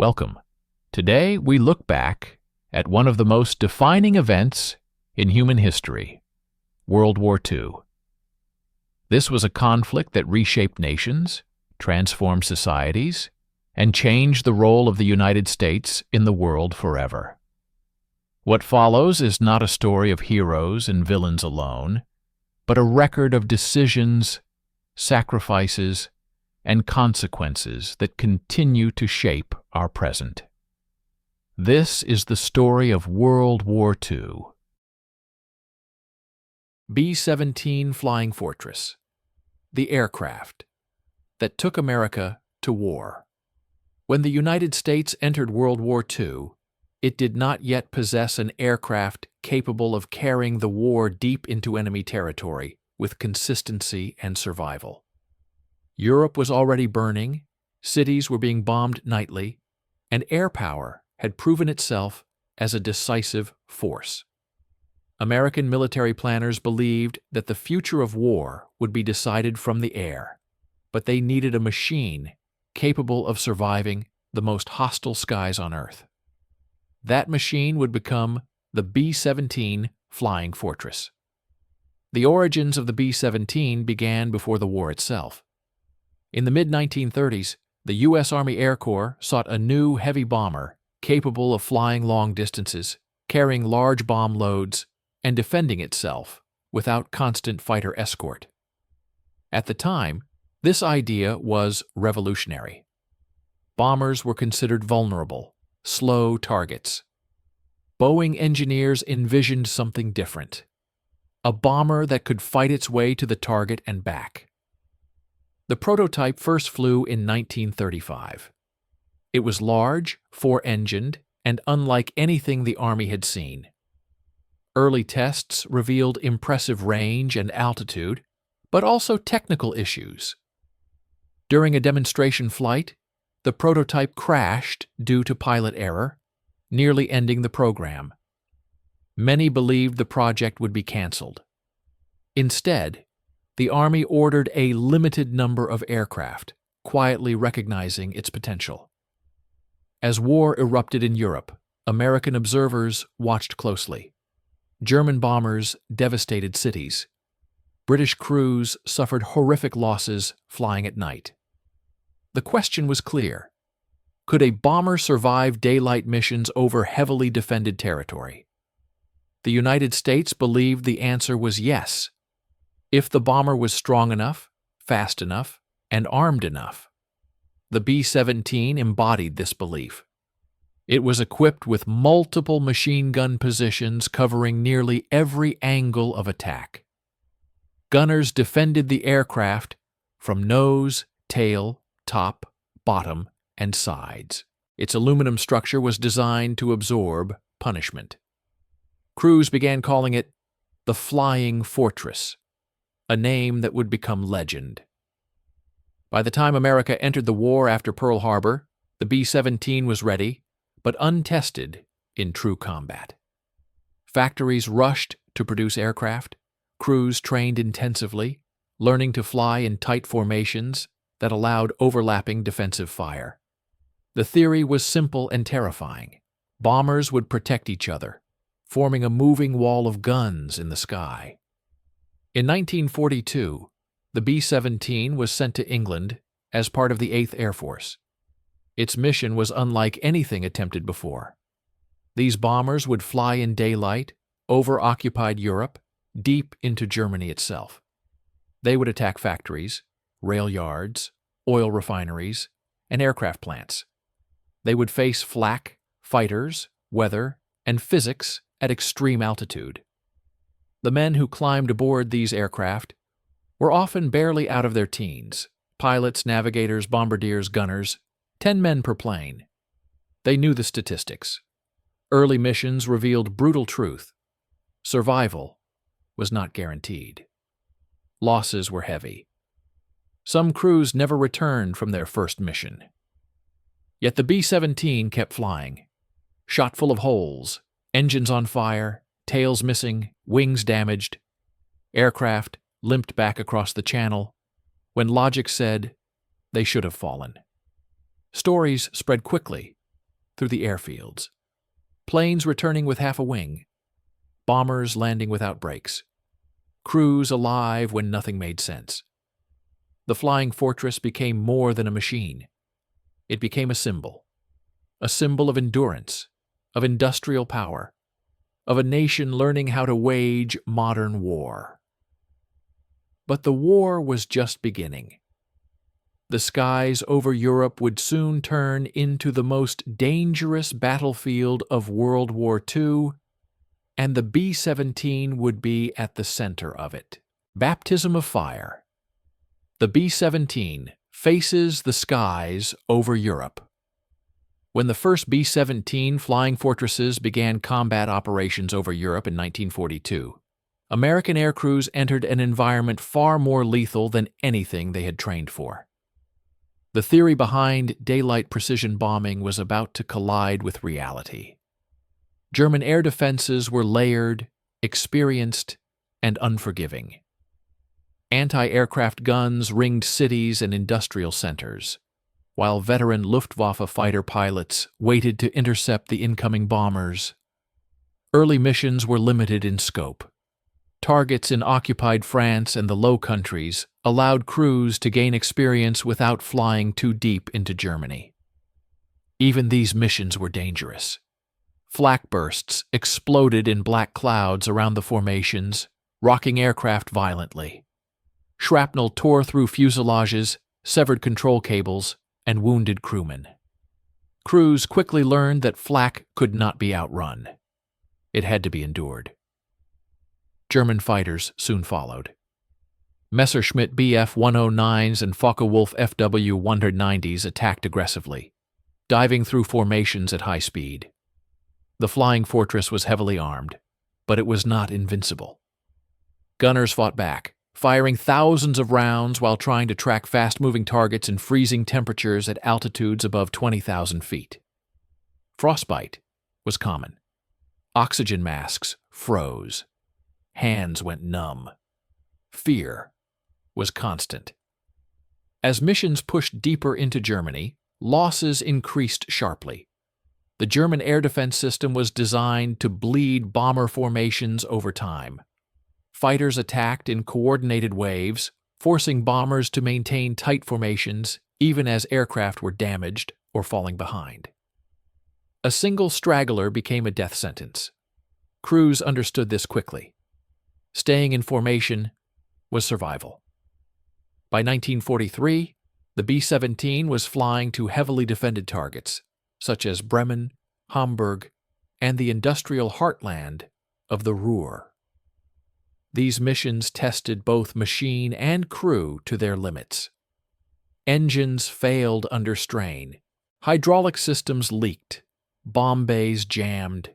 Welcome. Today we look back at one of the most defining events in human history, World War II. This was a conflict that reshaped nations, transformed societies, and changed the role of the United States in the world forever. What follows is not a story of heroes and villains alone, but a record of decisions, sacrifices, and consequences that continue to shape our present. This is the story of World War II. B-17 Flying Fortress, the aircraft that took America to war. When the United States entered World War II, it did not yet possess an aircraft capable of carrying the war deep into enemy territory with consistency and survival. Europe was already burning, cities were being bombed nightly, and air power had proven itself as a decisive force. American military planners believed that the future of war would be decided from the air, but they needed a machine capable of surviving the most hostile skies on Earth. That machine would become the B-17 Flying Fortress. The origins of the B-17 began before the war itself. In the mid-1930s, the U.S. Army Air Corps sought a new heavy bomber capable of flying long distances, carrying large bomb loads, and defending itself without constant fighter escort. At the time, this idea was revolutionary. Bombers were considered vulnerable, slow targets. Boeing engineers envisioned something different, a bomber that could fight its way to the target and back. The prototype first flew in 1935. It was large, four-engined, and unlike anything the Army had seen. Early tests revealed impressive range and altitude, but also technical issues. During a demonstration flight, the prototype crashed due to pilot error, nearly ending the program. Many believed the project would be canceled. Instead, the Army ordered a limited number of aircraft, quietly recognizing its potential. As war erupted in Europe, American observers watched closely. German bombers devastated cities. British crews suffered horrific losses flying at night. The question was clear. Could a bomber survive daylight missions over heavily defended territory? The United States believed the answer was yes, if the bomber was strong enough, fast enough, and armed enough. The B-17 embodied this belief. It was equipped with multiple machine gun positions covering nearly every angle of attack. Gunners defended the aircraft from nose, tail, top, bottom, and sides. Its aluminum structure was designed to absorb punishment. Crews began calling it the Flying Fortress, a name that would become legend. By the time America entered the war after Pearl Harbor, the B-17 was ready, but untested in true combat. Factories rushed to produce aircraft, crews trained intensively, learning to fly in tight formations that allowed overlapping defensive fire. The theory was simple and terrifying. Bombers would protect each other, forming a moving wall of guns in the sky. In 1942, the B-17 was sent to England as part of the 8th Air Force. Its mission was unlike anything attempted before. These bombers would fly in daylight over occupied Europe, deep into Germany itself. They would attack factories, rail yards, oil refineries, and aircraft plants. They would face flak, fighters, weather, and physics at extreme altitude. The men who climbed aboard these aircraft were often barely out of their teens. Pilots, navigators, bombardiers, gunners, 10 men per plane. They knew the statistics. Early missions revealed brutal truth. Survival was not guaranteed. Losses were heavy. Some crews never returned from their first mission. Yet the B-17 kept flying, shot full of holes, engines on fire, tails missing, wings damaged. Aircraft limped back across the channel when logic said they should have fallen. Stories spread quickly. through the airfields, planes returning with half a wing, bombers landing without brakes, crews alive when nothing made sense. The Flying Fortress became more than a machine. It became a symbol of endurance, of industrial power, of a nation learning how to wage modern war. But the war was just beginning. The skies over Europe would soon turn into the most dangerous battlefield of World War II, and the B-17 would be at the center of it. Baptism of fire. The B-17 faces the skies over Europe. When the first B-17 Flying Fortresses began combat operations over Europe in 1942, American air crews entered an environment far more lethal than anything they had trained for. The theory behind daylight precision bombing was about to collide with reality. German air defenses were layered, experienced, and unforgiving. Anti-aircraft guns ringed cities and industrial centers, while veteran Luftwaffe fighter pilots waited to intercept the incoming bombers. Early missions were limited in scope. Targets in occupied France and the Low Countries allowed crews to gain experience without flying too deep into Germany. Even these missions were dangerous. Flak bursts exploded in black clouds around the formations, rocking aircraft violently. Shrapnel tore through fuselages, severed control cables, and wounded crewmen. Crews quickly learned that flak could not be outrun. It had to be endured. German fighters soon followed. Messerschmitt Bf-109s and Focke-Wulf FW-190s attacked aggressively, diving through formations at high speed. The Flying Fortress was heavily armed, but it was not invincible. Gunners fought back, firing thousands of rounds while trying to track fast-moving targets in freezing temperatures at altitudes above 20,000 feet. Frostbite was common. Oxygen masks froze. Hands went numb. Fear was constant. As missions pushed deeper into Germany, losses increased sharply. The German air defense system was designed to bleed bomber formations over time. Fighters attacked in coordinated waves, forcing bombers to maintain tight formations even as aircraft were damaged or falling behind. A single straggler became a death sentence. Crews understood this quickly. Staying in formation was survival. By 1943, the B-17 was flying to heavily defended targets, such as Bremen, Hamburg, and the industrial heartland of the Ruhr. These missions tested both machine and crew to their limits. Engines failed under strain, hydraulic systems leaked, bomb bays jammed.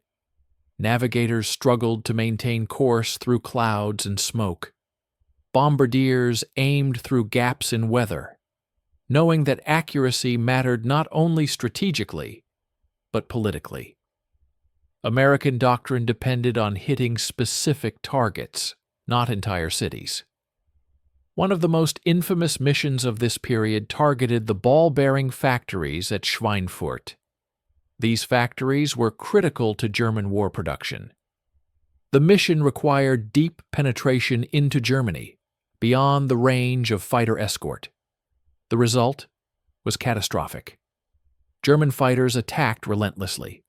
Navigators struggled to maintain course through clouds and smoke. Bombardiers aimed through gaps in weather, knowing that accuracy mattered not only strategically, but politically. American doctrine depended on hitting specific targets, not entire cities. One of the most infamous missions of this period targeted the ball-bearing factories at Schweinfurt. These factories were critical to German war production. The mission required deep penetration into Germany, beyond the range of fighter escort. The result was catastrophic. German fighters attacked relentlessly.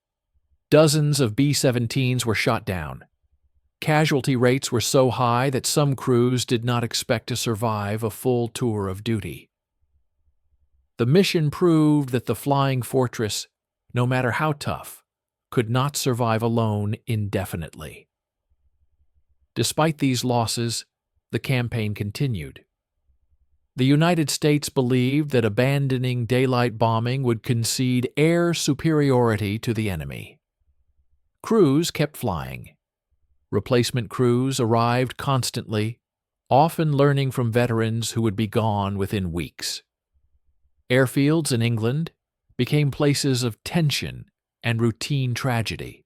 Dozens of B-17s were shot down. Casualty rates were so high that some crews did not expect to survive a full tour of duty. The mission proved that the Flying Fortress, no matter how tough, could not survive alone indefinitely. Despite these losses, the campaign continued. The United States believed that abandoning daylight bombing would concede air superiority to the enemy. Crews kept flying. Replacement crews arrived constantly, often learning from veterans who would be gone within weeks. Airfields in England became places of tension and routine tragedy.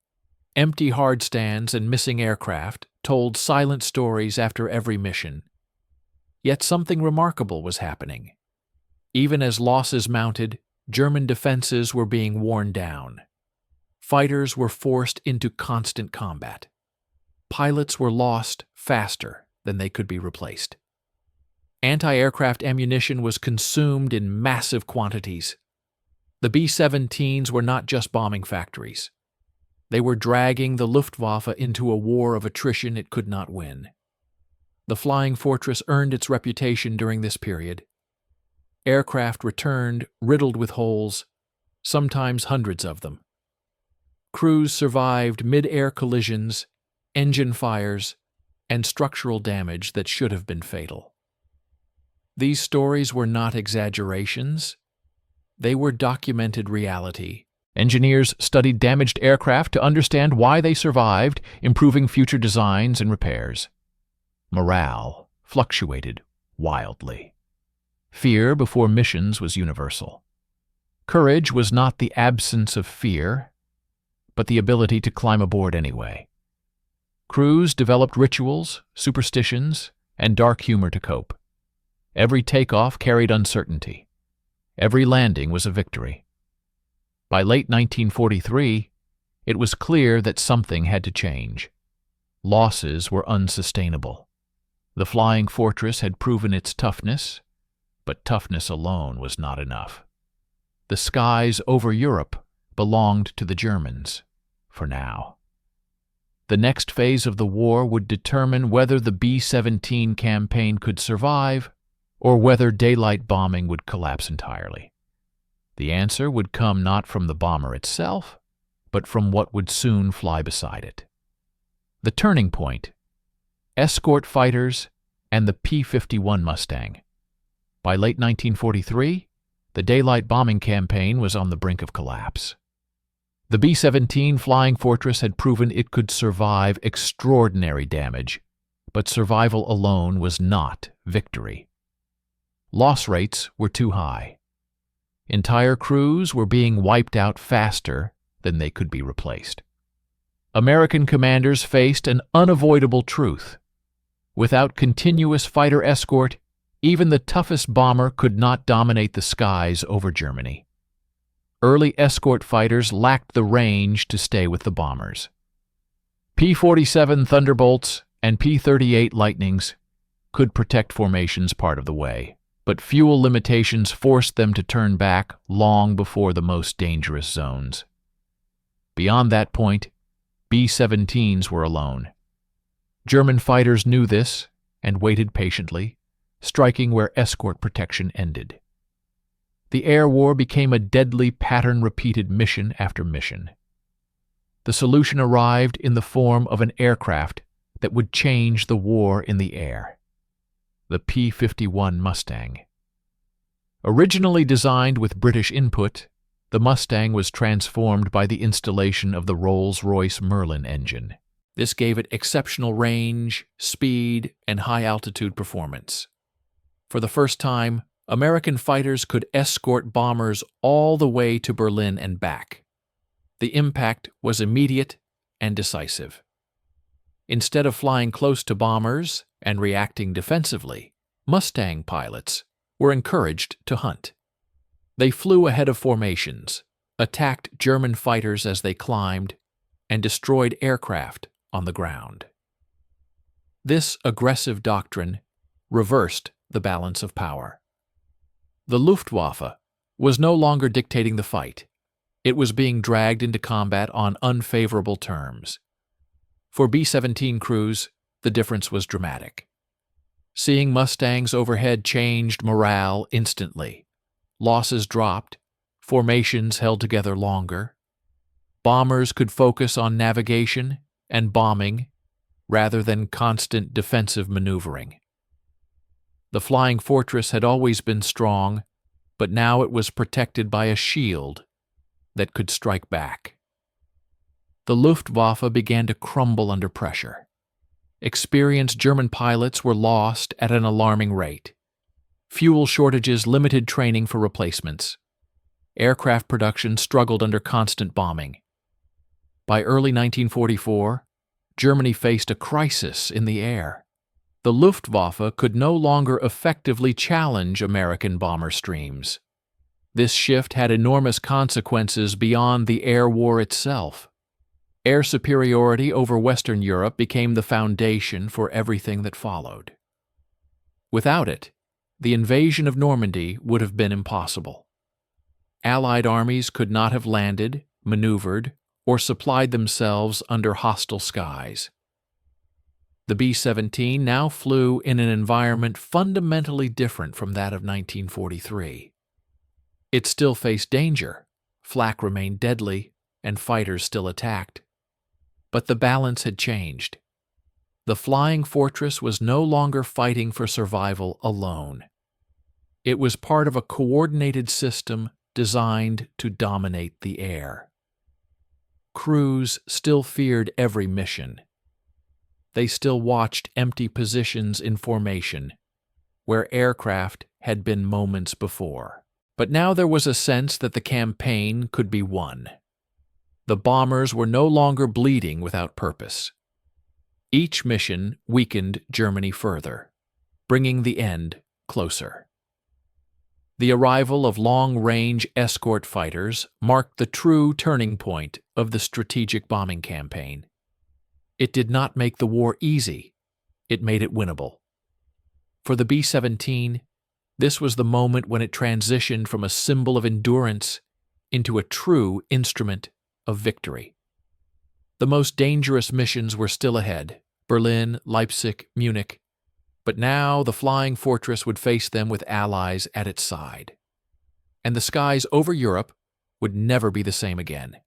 Empty hardstands and missing aircraft told silent stories after every mission. Yet something remarkable was happening. Even as losses mounted, German defenses were being worn down. fighters were forced into constant combat. Pilots were lost faster than they could be replaced. Anti-aircraft ammunition was consumed in massive quantities. The B-17s were not just bombing factories. They were dragging the Luftwaffe into a war of attrition it could not win. The Flying Fortress earned its reputation during this period. Aircraft returned riddled with holes, sometimes hundreds of them. Crews survived mid-air collisions, engine fires, and structural damage that should have been fatal. These stories were not exaggerations. They were documented reality. Engineers studied damaged aircraft to understand why they survived, improving future designs and repairs. Morale fluctuated wildly. Fear before missions was universal. Courage was not the absence of fear, but the ability to climb aboard anyway. Crews developed rituals, superstitions, and dark humor to cope. Every takeoff carried uncertainty. Every landing was a victory. By late 1943, it was clear that something had to change. Losses were unsustainable. The Flying Fortress had proven its toughness, but toughness alone was not enough. The skies over Europe belonged to the Germans, for now. The next phase of the war would determine whether the B-17 campaign could survive or whether daylight bombing would collapse entirely. The answer would come not from the bomber itself, but from what would soon fly beside it. The turning point: escort fighters and the P-51 Mustang. By late 1943, the daylight bombing campaign was on the brink of collapse. The B-17 Flying Fortress had proven it could survive extraordinary damage, but survival alone was not victory. Loss rates were too high. Entire crews were being wiped out faster than they could be replaced. American commanders faced an unavoidable truth. Without continuous fighter escort, even the toughest bomber could not dominate the skies over Germany. Early escort fighters lacked the range to stay with the bombers. P-47 Thunderbolts and P-38 Lightnings could protect formations part of the way, but fuel limitations forced them to turn back long before the most dangerous zones. Beyond that point, B-17s were alone. German fighters knew this and waited patiently, striking where escort protection ended. The air war became a deadly pattern-repeated mission after mission. The solution arrived in the form of an aircraft that would change the war in the air: the P-51 Mustang. Originally designed with British input, the Mustang was transformed by the installation of the Rolls-Royce Merlin engine. This gave it exceptional range, speed, and high-altitude performance. For the first time, American fighters could escort bombers all the way to Berlin and back. The impact was immediate and decisive. Instead of flying close to bombers and reacting defensively, Mustang pilots were encouraged to hunt. They flew ahead of formations, attacked German fighters as they climbed, and destroyed aircraft on the ground. This aggressive doctrine reversed the balance of power. The Luftwaffe was no longer dictating the fight. It was being dragged into combat on unfavorable terms. For B-17 crews, the difference was dramatic. Seeing Mustangs overhead changed morale instantly. Losses dropped, formations held together longer. Bombers could focus on navigation and bombing rather than constant defensive maneuvering. The Flying Fortress had always been strong, but now it was protected by a shield that could strike back. The Luftwaffe began to crumble under pressure. Experienced German pilots were lost at an alarming rate. Fuel shortages limited training for replacements. Aircraft production struggled under constant bombing. By early 1944, Germany faced a crisis in the air. The Luftwaffe could no longer effectively challenge American bomber streams. This shift had enormous consequences beyond the air war itself. Air superiority over Western Europe became the foundation for everything that followed. Without it, the invasion of Normandy would have been impossible. Allied armies could not have landed, maneuvered, or supplied themselves under hostile skies. The B-17 now flew in an environment fundamentally different from that of 1943. It still faced danger, flak remained deadly, and fighters still attacked. But the balance had changed. The Flying Fortress was no longer fighting for survival alone. It was part of a coordinated system designed to dominate the air. Crews still feared every mission. They still watched empty positions in formation, where aircraft had been moments before. But now there was a sense that the campaign could be won. The bombers were no longer bleeding without purpose. Each mission weakened Germany further, bringing the end closer. The arrival of long-range escort fighters marked the true turning point of the strategic bombing campaign. It did not make the war easy, it made it winnable. For the B-17, this was the moment when it transitioned from a symbol of endurance into a true instrument of victory. The most dangerous missions were still ahead: Berlin, Leipzig, Munich. But now the Flying Fortress would face them with allies at its side. And the skies over Europe would never be the same again.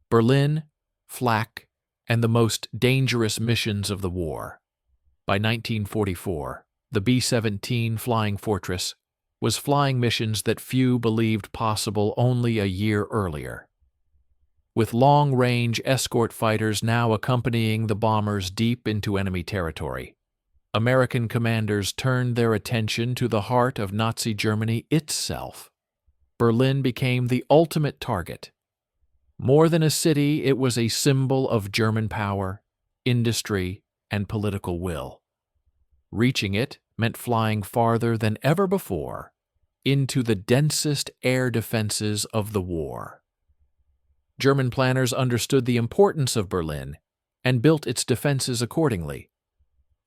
Berlin, flak, and the most dangerous missions of the war. By 1944, the B-17 Flying Fortress was flying missions that few believed possible only a year earlier. With long-range escort fighters now accompanying the bombers deep into enemy territory, American commanders turned their attention to the heart of Nazi Germany itself. Berlin became the ultimate target. More than a city, it was a symbol of German power, industry, and political will. Reaching it meant flying farther than ever before into the densest air defenses of the war. German planners understood the importance of Berlin and built its defenses accordingly.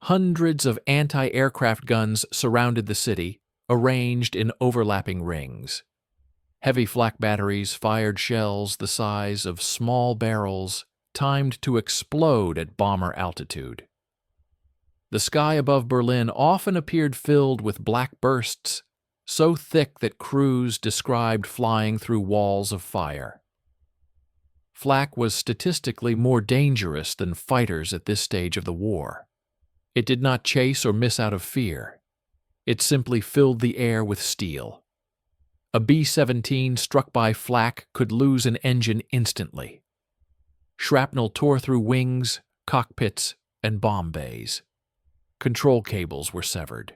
Hundreds of anti-aircraft guns surrounded the city, arranged in overlapping rings. Heavy flak batteries fired shells the size of small barrels, timed to explode at bomber altitude. The sky above Berlin often appeared filled with black bursts, so thick that crews described flying through walls of fire. Flak was statistically more dangerous than fighters at this stage of the war. It did not chase or miss out of fear. It simply filled the air with steel. A B-17 struck by flak could lose an engine instantly. Shrapnel tore through wings, cockpits, and bomb bays. Control cables were severed.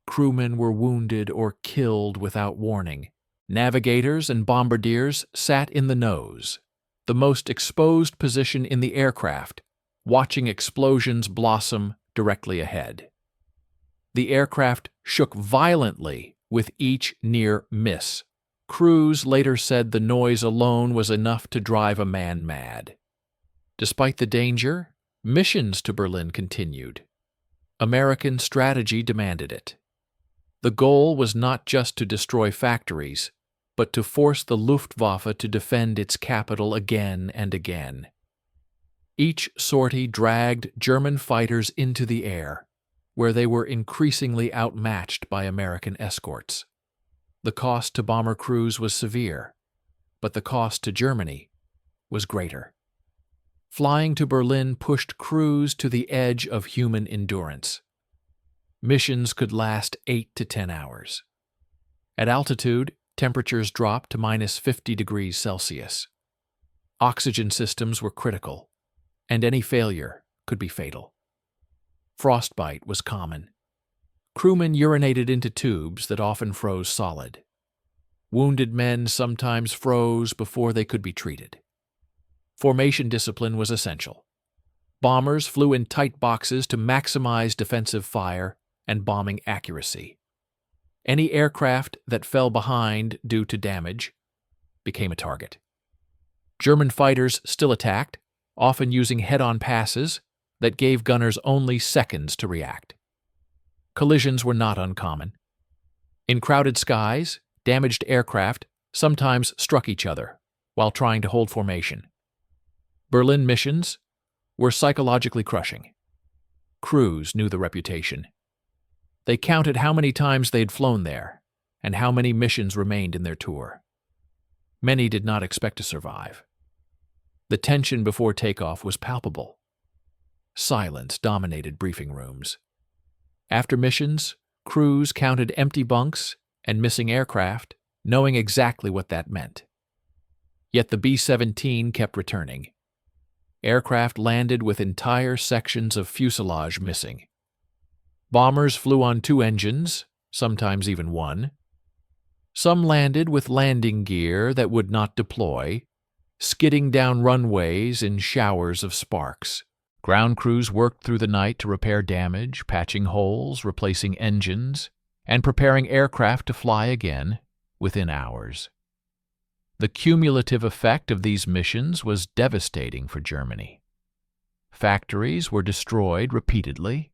Crewmen were wounded or killed without warning. Navigators and bombardiers sat in the nose, the most exposed position in the aircraft, watching explosions blossom directly ahead. The aircraft shook violently with each near miss. Crews later said the noise alone was enough to drive a man mad. Despite the danger, missions to Berlin continued. American strategy demanded it. The goal was not just to destroy factories, but to force the Luftwaffe to defend its capital again and again. Each sortie dragged German fighters into the air, where they were increasingly outmatched by American escorts. The cost to bomber crews was severe, but the cost to Germany was greater. Flying to Berlin pushed crews to the edge of human endurance. Missions could last 8 to 10 hours. At altitude, temperatures dropped to minus 50 degrees Celsius. Oxygen systems were critical, and any failure could be fatal. Frostbite was common. Crewmen urinated into tubes that often froze solid. Wounded men sometimes froze before they could be treated. Formation discipline was essential. Bombers flew in tight boxes to maximize defensive fire and bombing accuracy. Any aircraft that fell behind due to damage became a target. German fighters still attacked, often using head-on passes that gave gunners only seconds to react. Collisions were not uncommon. In crowded skies, damaged aircraft sometimes struck each other while trying to hold formation. Berlin missions were psychologically crushing. Crews knew the reputation. They counted how many times they'd flown there and how many missions remained in their tour. Many did not expect to survive. The tension before takeoff was palpable. Silence dominated briefing rooms. After missions, crews counted empty bunks and missing aircraft, knowing exactly what that meant. Yet the B-17 kept returning. Aircraft landed with entire sections of fuselage missing. Bombers flew on 2 engines, sometimes even 1. Some landed with landing gear that would not deploy, skidding down runways in showers of sparks. Ground crews worked through the night to repair damage, patching holes, replacing engines, and preparing aircraft to fly again within hours. The cumulative effect of these missions was devastating for Germany. Factories were destroyed repeatedly.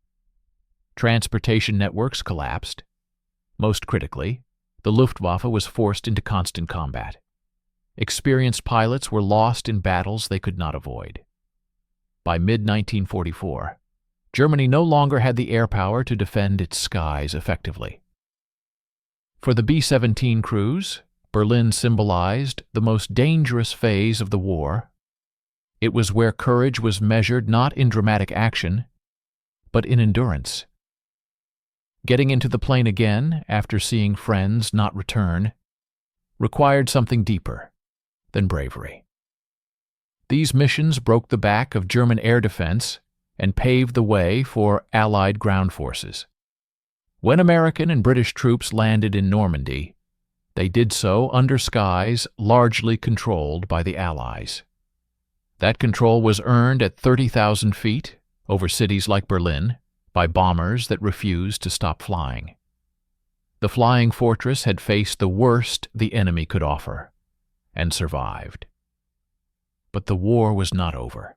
Transportation networks collapsed. Most critically, the Luftwaffe was forced into constant combat. Experienced pilots were lost in battles they could not avoid. By mid-1944, Germany no longer had the air power to defend its skies effectively. For the B-17 crews, Berlin symbolized the most dangerous phase of the war. It was where courage was measured not in dramatic action, but in endurance. Getting into the plane again after seeing friends not return required something deeper than bravery. These missions broke the back of German air defense and paved the way for Allied ground forces. When American and British troops landed in Normandy, they did so under skies largely controlled by the Allies. That control was earned at 30,000 feet over cities like Berlin by bombers that refused to stop flying. The flying fortress had faced the worst the enemy could offer and survived. But the war was not over.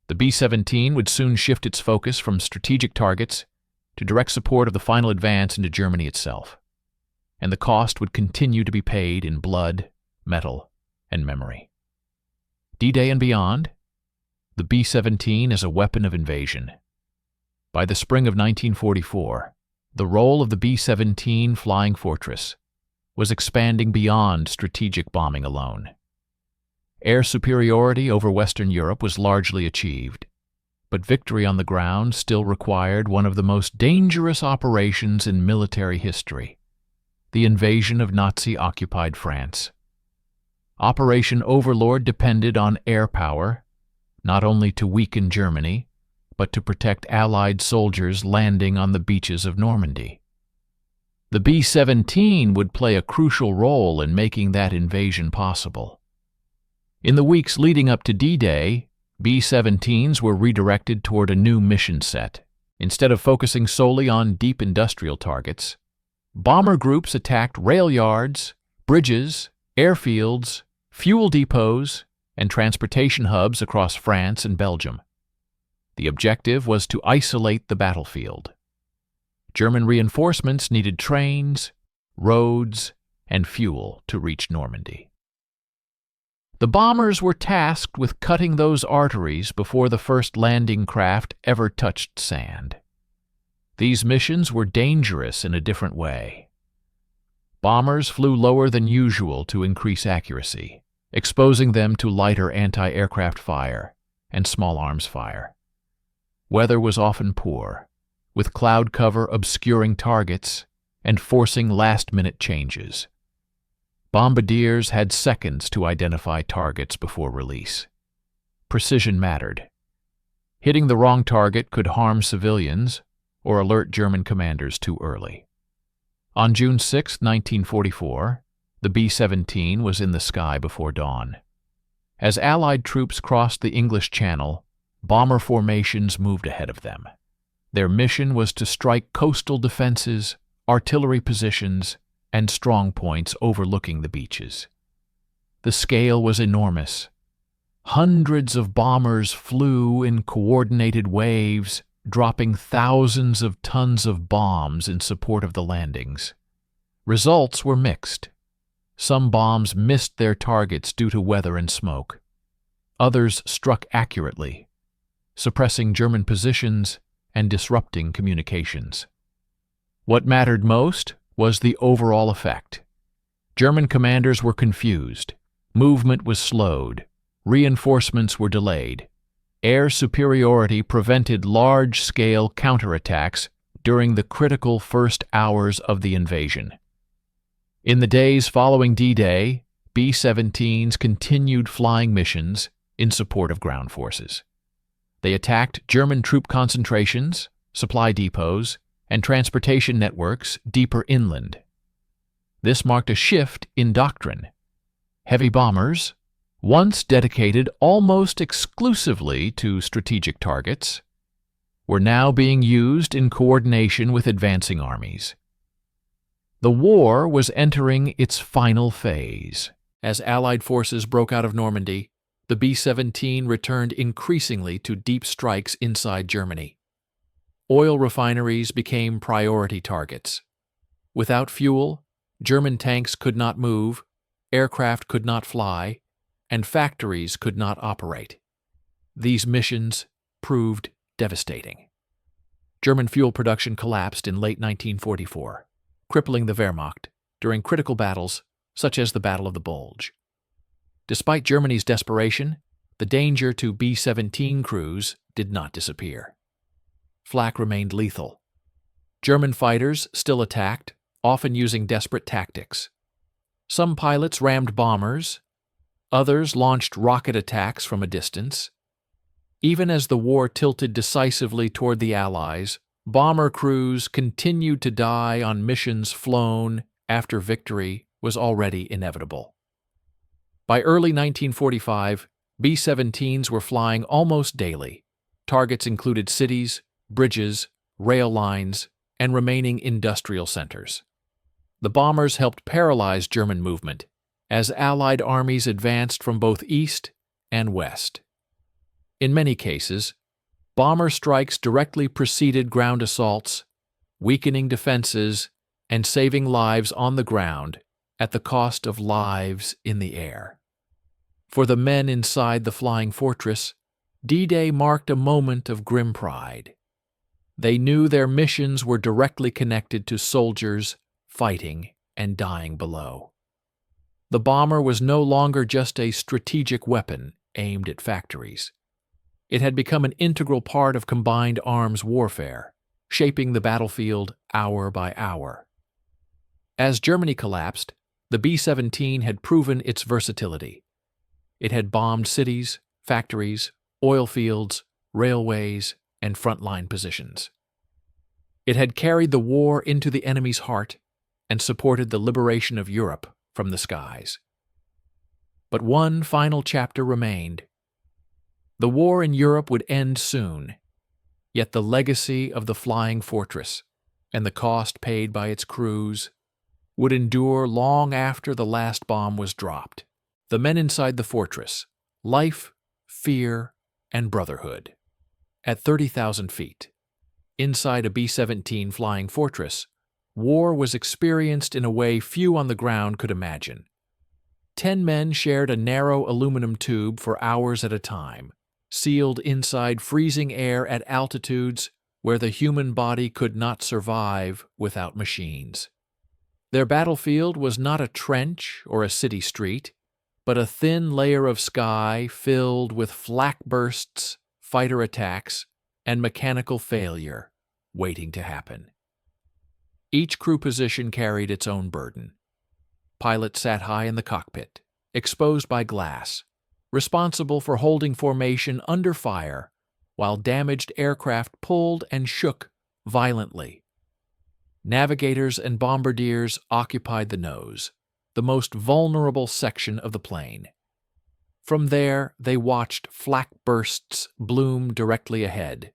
The B-17 would soon shift its focus from strategic targets to direct support of the final advance into Germany itself, and the cost would continue to be paid in blood, metal, and memory. D-Day and beyond, the B-17 is a weapon of invasion. By the spring of 1944, the role of the B-17 Flying Fortress was expanding beyond strategic bombing alone. Air superiority over Western Europe was largely achieved, but victory on the ground still required one of the most dangerous operations in military history: the invasion of Nazi-occupied France. Operation Overlord depended on air power, not only to weaken Germany, but to protect Allied soldiers landing on the beaches of Normandy. The B-17 would play a crucial role in making that invasion possible. In the weeks leading up to D-Day, B-17s were redirected toward a new mission set. Instead of focusing solely on deep industrial targets, bomber groups attacked rail yards, bridges, airfields, fuel depots, and transportation hubs across France and Belgium. The objective was to isolate the battlefield. German reinforcements needed trains, roads, and fuel to reach Normandy. The bombers were tasked with cutting those arteries before the first landing craft ever touched sand. These missions were dangerous in a different way. Bombers flew lower than usual to increase accuracy, exposing them to lighter anti-aircraft fire and small arms fire. Weather was often poor, with cloud cover obscuring targets and forcing last-minute changes. Bombardiers had seconds to identify targets before release. Precision mattered. Hitting the wrong target could harm civilians or alert German commanders too early. On June 6, 1944, the B-17 was in the sky before dawn. As Allied troops crossed the English Channel, bomber formations moved ahead of them. Their mission was to strike coastal defenses artillery positions, and strong points overlooking the beaches. The scale was enormous. Hundreds of bombers flew in coordinated waves, dropping thousands of tons of bombs in support of the landings. Results were mixed. Some bombs missed their targets due to weather and smoke. Others struck accurately, suppressing German positions and disrupting communications. What mattered most was the overall effect. German commanders were confused. Movement was slowed. Reinforcements were delayed. Air superiority prevented large-scale counterattacks during the critical first hours of the invasion. In the days following D-Day, B-17s continued flying missions in support of ground forces. They attacked German troop concentrations, supply depots, and transportation networks deeper inland. This marked a shift in doctrine. Heavy bombers, once dedicated almost exclusively to strategic targets, were now being used in coordination with advancing armies. The war was entering its final phase. As Allied forces broke out of Normandy, the B-17 returned increasingly to deep strikes inside Germany. Oil refineries became priority targets. Without fuel, German tanks could not move, aircraft could not fly, and factories could not operate. These missions proved devastating. German fuel production collapsed in late 1944, crippling the Wehrmacht during critical battles such as the Battle of the Bulge. Despite Germany's desperation, the danger to B-17 crews did not disappear. Flak remained lethal. German fighters still attacked, often using desperate tactics. Some pilots rammed bombers, others launched rocket attacks from a distance. Even as the war tilted decisively toward the Allies, bomber crews continued to die on missions flown after victory was already inevitable. By early 1945, B-17s were flying almost daily. Targets included cities, bridges, rail lines, and remaining industrial centers. The bombers helped paralyze German movement as Allied armies advanced from both east and west. In many cases, bomber strikes directly preceded ground assaults, weakening defenses and saving lives on the ground at the cost of lives in the air. For the men inside the flying fortress, D-Day marked a moment of grim pride. They knew their missions were directly connected to soldiers fighting and dying below. The bomber was no longer just a strategic weapon aimed at factories. It had become an integral part of combined arms warfare, shaping the battlefield hour by hour. As Germany collapsed, the B-17 had proven its versatility. It had bombed cities, factories, oil fields, railways, and frontline positions. It had carried the war into the enemy's heart and supported the liberation of Europe from the skies. But one final chapter remained. The war in Europe would end soon, yet the legacy of the flying fortress and the cost paid by its crews would endure long after the last bomb was dropped. The men inside the fortress, life, fear, and brotherhood. At 30,000 feet, inside a B-17 flying fortress, war was experienced in a way few on the ground could imagine. 10 men shared a narrow aluminum tube for hours at a time, sealed inside freezing air at altitudes where the human body could not survive without machines. Their battlefield was not a trench or a city street, but a thin layer of sky filled with flak bursts, fighter attacks, and mechanical failure waiting to happen. Each crew position carried its own burden. Pilots sat high in the cockpit, exposed by glass, responsible for holding formation under fire while damaged aircraft pulled and shook violently. Navigators and bombardiers occupied the nose, the most vulnerable section of the plane. From there, they watched flak bursts bloom directly ahead,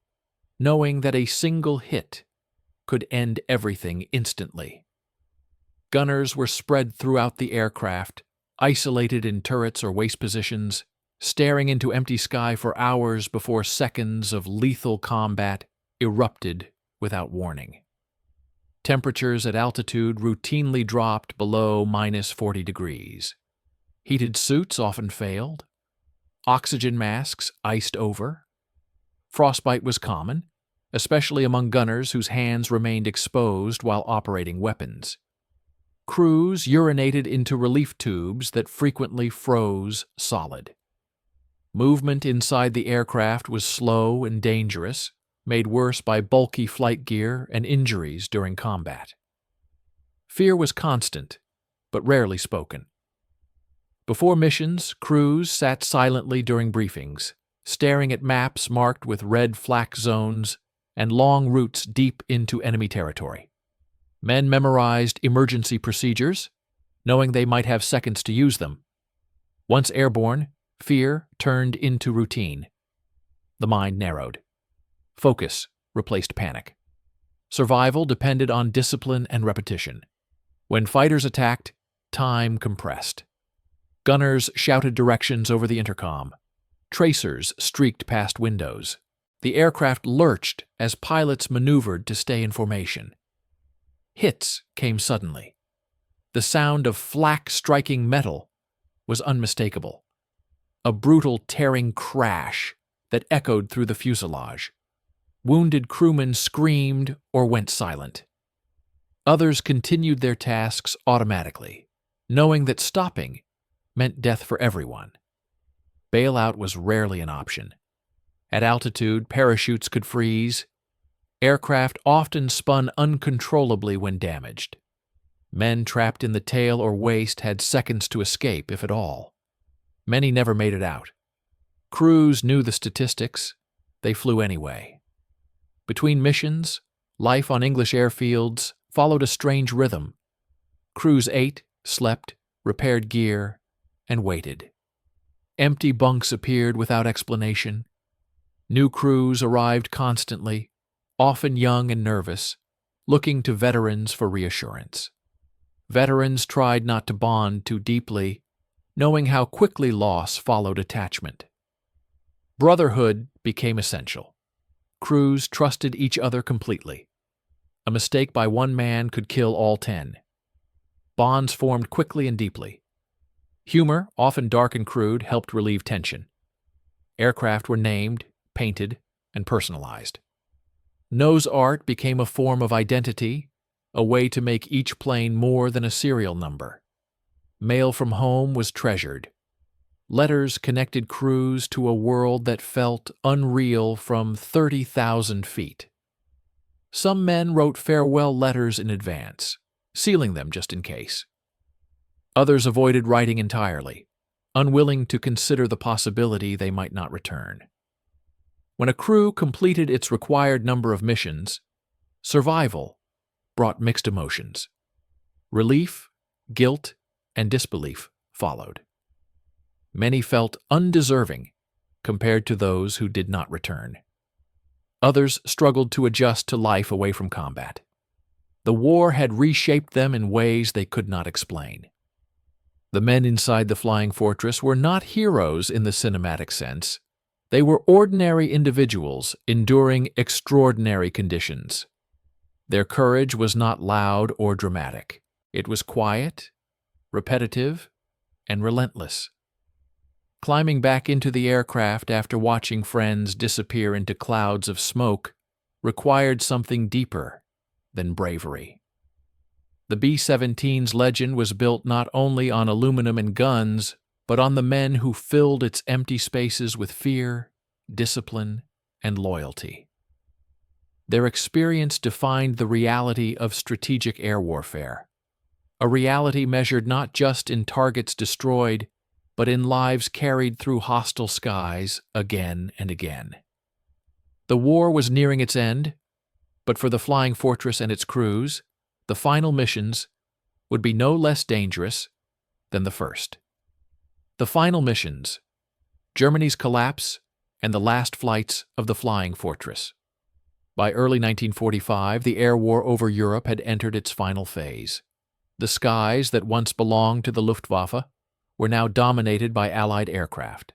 knowing that a single hit could end everything instantly. Gunners were spread throughout the aircraft, isolated in turrets or waist positions, staring into empty sky for hours before seconds of lethal combat erupted without warning. Temperatures at altitude routinely dropped below -40 degrees. Heated suits often failed. Oxygen masks iced over. Frostbite was common, especially among gunners whose hands remained exposed while operating weapons. Crews urinated into relief tubes that frequently froze solid. Movement inside the aircraft was slow and dangerous, made worse by bulky flight gear and injuries during combat. Fear was constant, but rarely spoken. Before missions, crews sat silently during briefings, staring at maps marked with red flak zones and long routes deep into enemy territory. Men memorized emergency procedures, knowing they might have seconds to use them. Once airborne, fear turned into routine. The mind narrowed. Focus replaced panic. Survival depended on discipline and repetition. When fighters attacked, time compressed. Gunners shouted directions over the intercom. Tracers streaked past windows. The aircraft lurched as pilots maneuvered to stay in formation. Hits came suddenly. The sound of flak striking metal was unmistakable. A brutal tearing crash that echoed through the fuselage. Wounded crewmen screamed or went silent. Others continued their tasks automatically, knowing that stopping meant death for everyone. Bailout was rarely an option. At altitude, parachutes could freeze. Aircraft often spun uncontrollably when damaged. Men trapped in the tail or waist had seconds to escape, if at all. Many never made it out. Crews knew the statistics. They flew anyway. Between missions, life on English airfields followed a strange rhythm. Crews ate, slept, repaired gear, and waited. Empty bunks appeared without explanation. New crews arrived constantly, often young and nervous, looking to veterans for reassurance. Veterans tried not to bond too deeply, knowing how quickly loss followed attachment. Brotherhood became essential. Crews trusted each other completely. A mistake by one man could kill all 10. Bonds formed quickly and deeply. Humor, often dark and crude, helped relieve tension. Aircraft were named, painted, and personalized. Nose art became a form of identity, a way to make each plane more than a serial number. Mail from home was treasured. Letters connected crews to a world that felt unreal from 30,000 feet. Some men wrote farewell letters in advance, sealing them just in case. Others avoided writing entirely, unwilling to consider the possibility they might not return. When a crew completed its required number of missions, survival brought mixed emotions. Relief, guilt, and disbelief followed. Many felt undeserving compared to those who did not return. Others struggled to adjust to life away from combat. The war had reshaped them in ways they could not explain. The men inside the Flying Fortress were not heroes in the cinematic sense. They were ordinary individuals enduring extraordinary conditions. Their courage was not loud or dramatic. It was quiet, repetitive, and relentless. Climbing back into the aircraft after watching friends disappear into clouds of smoke required something deeper than bravery. The B-17's legend was built not only on aluminum and guns, but on the men who filled its empty spaces with fear, discipline, and loyalty. Their experience defined the reality of strategic air warfare, a reality measured not just in targets destroyed, but in lives carried through hostile skies again and again. The war was nearing its end, but for the Flying Fortress and its crews, the final missions would be no less dangerous than the first. The final missions, Germany's collapse and the last flights of the Flying Fortress. By early 1945, the air war over Europe had entered its final phase. The skies that once belonged to the Luftwaffe were now dominated by Allied aircraft.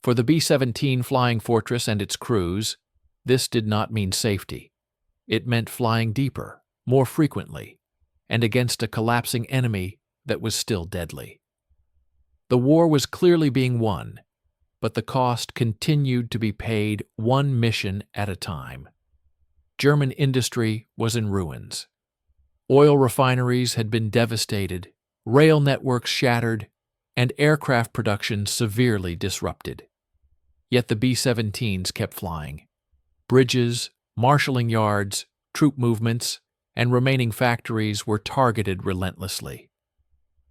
For the B-17 Flying Fortress and its crews, this did not mean safety. It meant flying deeper, more frequently, and against a collapsing enemy that was still deadly. The war was clearly being won, but the cost continued to be paid one mission at a time. German industry was in ruins. Oil refineries had been devastated, rail networks shattered, and aircraft production severely disrupted. Yet the B-17s kept flying. Bridges, marshalling yards, troop movements, and remaining factories were targeted relentlessly.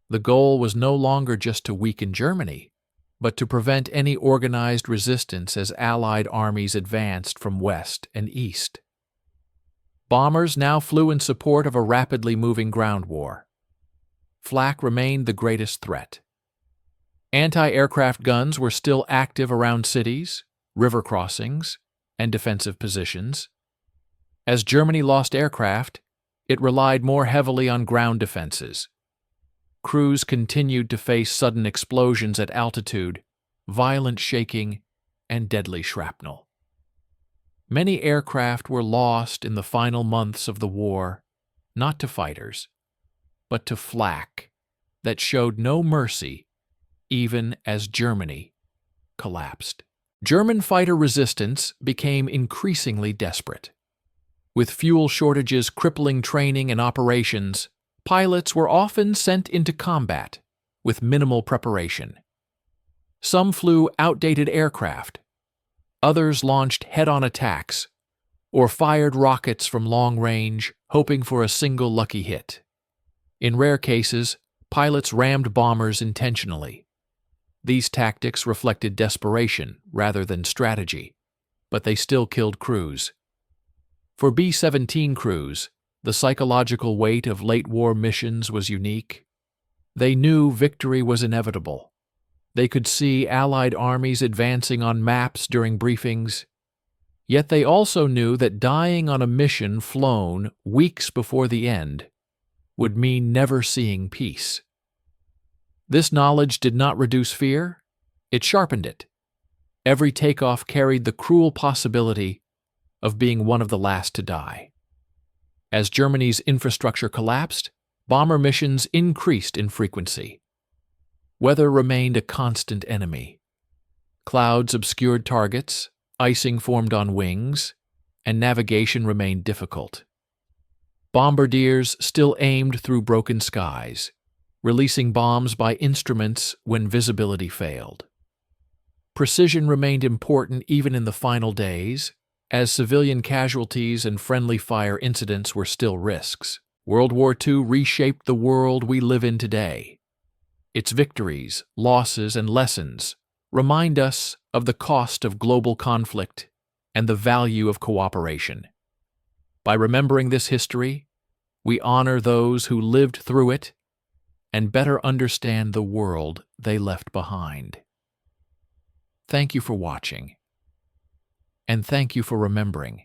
The goal was no longer just to weaken Germany, but to prevent any organized resistance as Allied armies advanced from west and east. Bombers now flew in support of a rapidly moving ground war. Flak remained the greatest threat. Anti-aircraft guns were still active around cities, river crossings, and defensive positions. As Germany lost aircraft, it relied more heavily on ground defenses. Crews continued to face sudden explosions at altitude, violent shaking, and deadly shrapnel. Many aircraft were lost in the final months of the war, not to fighters, but to flak that showed no mercy even as Germany collapsed. German fighter resistance became increasingly desperate. With fuel shortages crippling training and operations, pilots were often sent into combat with minimal preparation. Some flew outdated aircraft. Others launched head-on attacks or fired rockets from long range, hoping for a single lucky hit. In rare cases, pilots rammed bombers intentionally. These tactics reflected desperation rather than strategy, but they still killed crews. For B-17 crews, the psychological weight of late-war missions was unique. They knew victory was inevitable. They could see Allied armies advancing on maps during briefings. Yet they also knew that dying on a mission flown weeks before the end would mean never seeing peace. This knowledge did not reduce fear, it sharpened it. Every takeoff carried the cruel possibility of being one of the last to die. As Germany's infrastructure collapsed, bomber missions increased in frequency. Weather remained a constant enemy. Clouds obscured targets, icing formed on wings, and navigation remained difficult. Bombardiers still aimed through broken skies, releasing bombs by instruments when visibility failed. Precision remained important even in the final days, as civilian casualties and friendly fire incidents were still risks. World War II reshaped the world we live in today. Its victories, losses, and lessons remind us of the cost of global conflict and the value of cooperation. By remembering this history, we honor those who lived through it and better understand the world they left behind. Thank you for watching, and thank you for remembering.